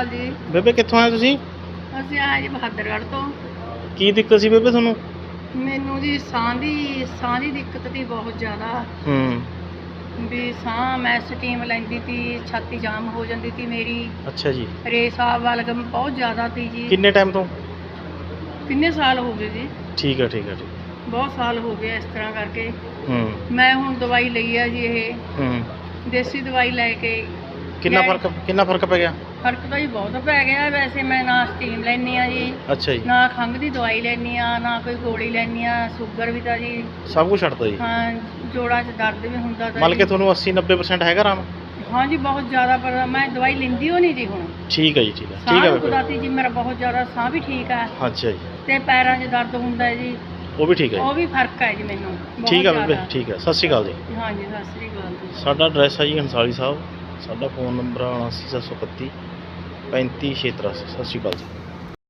ਅਕਾਲ ਜੀ। ਬੇਬੇ ਕਿੱਥੋਂ ਆਏ ਤੁਸੀਂ? ਅਸੀਂ ਆਏ ਜੀ ਬਹਾਦਰਗੜ੍ਹ ਤੋਂ। ਕੀ ਦਿੱਕਤ ਸੀ ਬੇਬੇ ਤੁਹਾਨੂੰ? ਮੈਨੂੰ ਜੀ ਸਾਹ ਦੀ ਦਿੱਕਤ ਤੀ ਬਹੁਤ ਜ਼ਿਆਦਾ। ਹੂੰ। ਵੀ ਸਾਹ ਮੈਂ ਸਟੀਮ ਲੈਂਦੀ ਤੀ, ਛਾਤੀ ਜਾਮ ਹੋ ਜਾਂਦੀ ਤੀ ਮੇਰੀ। ਅੱਛਾ ਜੀ। ਰੇਸ਼ਾ ਬਲਗਮ ਬਹੁਤ ਜ਼ਿਆਦਾ ਤੀ ਜੀ। ਕਿੰਨੇ ਟਾਈਮ ਤੋਂ? ਕਿੰਨੇ ਸਾਲ ਹੋ ਗਏ ਜੀ? ਠੀਕ ਹੈ ਠੀਕ ਹੈ ਠੀਕ। ਬਹੁਤ ਸਾਲ ਹੋ ਗਏ ਇਸ ਤਰ੍ਹਾਂ ਕਰਕੇ। ਹੂੰ ਮੈਂ ਹੁਣ ਦਵਾਈ ਲਈ ਆ ਜੀ, ਇਹ ਹੂੰ। ਦੇਸੀ ਦਵਾਈ ਲੈ ਕੇ। ਕਿੰਨਾ ਫਰਕ ਪੈ ਗਿਆ? ਫਰਕ ਤਾਂ ਜੀ ਬਹੁਤ ਪੈ ਗਿਆ। ਵੈਸੇ ਮੈਂ ਨਾ ਸਟੀਮ ਲੈਂਦੀ ਆ ਜੀ, ਅੱਛਾ ਜੀ। ਨਾ ਖੰਘ ਦੀ ਦਵਾਈ ਲੈਂਦੀ ਆ, ਨਾ ਕੋਈ ਗੋਲੀ ਲੈਂਦੀ ਆ। ਸ਼ੂਗਰ ਵੀ ਤਾਂ ਜੀ ਸਭ ਕੁਝ ਛੱਡਤਾ ਜੀ? ਹਾਂ, ਜੋੜਾਂ 'ਚ ਦਰਦ ਵੀ ਹੁੰਦਾ ਤਾਂ ਮਤਲਬ ਕਿ ਤੁਹਾਨੂੰ 80-90% ਹੈਗਾ ਆਰਾਮ? ਹਾਂ ਜੀ, ਬਹੁਤ ਜ਼ਿਆਦਾ। ਪਰ ਮੈਂ ਦਵਾਈ ਲੈਂਦੀ ਹੋ ਨਹੀਂ ਜੀ ਹੁਣ। ਠੀਕ ਹੈ ਜੀ ਠੀਕ ਹੈ ਸਾਹ ਬੇਬੇ। ਦੁਖਦਾਤੀ ਜੀ ਮੇਰਾ ਬਹੁਤ ਜ਼ਿਆਦਾ, ਸਾਹ ਵੀ ਠੀਕ ਹੈ ਅੱਛਾ ਜੀ। ਤੇ ਪੈਰਾਂ 'ਚ ਦਰਦ ਹੁੰਦਾ ਹੈ ਜੀ, ਉਹ ਵੀ ਠੀਕ ਹੈ ਉਹ ਜੀ? ਵੀ ਫਰਕ ਹੈ ਜੀ ਮੈਨੂੰ ਬਹੁਤ ਠੀਕ ਹੈ ਬੇਬੇ ਜ਼ਿਆਦਾ। ਠੀਕ ਹੈ। ਸਤਿ ਸ਼੍ਰੀ ਅਕਾਲ ਜੀ। ਹਾਂ ਜੀ, ਸਤਿ ਸ੍ਰੀ ਅਕਾਲ ਜੀ। ਸਾਡਾ ਐਡਰੈਸ ਹੈ ਜੀ ਹੰਸਾਲੀ ਸਾਹਿਬ। ਸਾਡਾ ਫ਼ੋਨ ਨੰਬਰ 79731 35683। ਸਤਿ ਸ਼੍ਰੀ ਅਕਾਲ ਜੀ।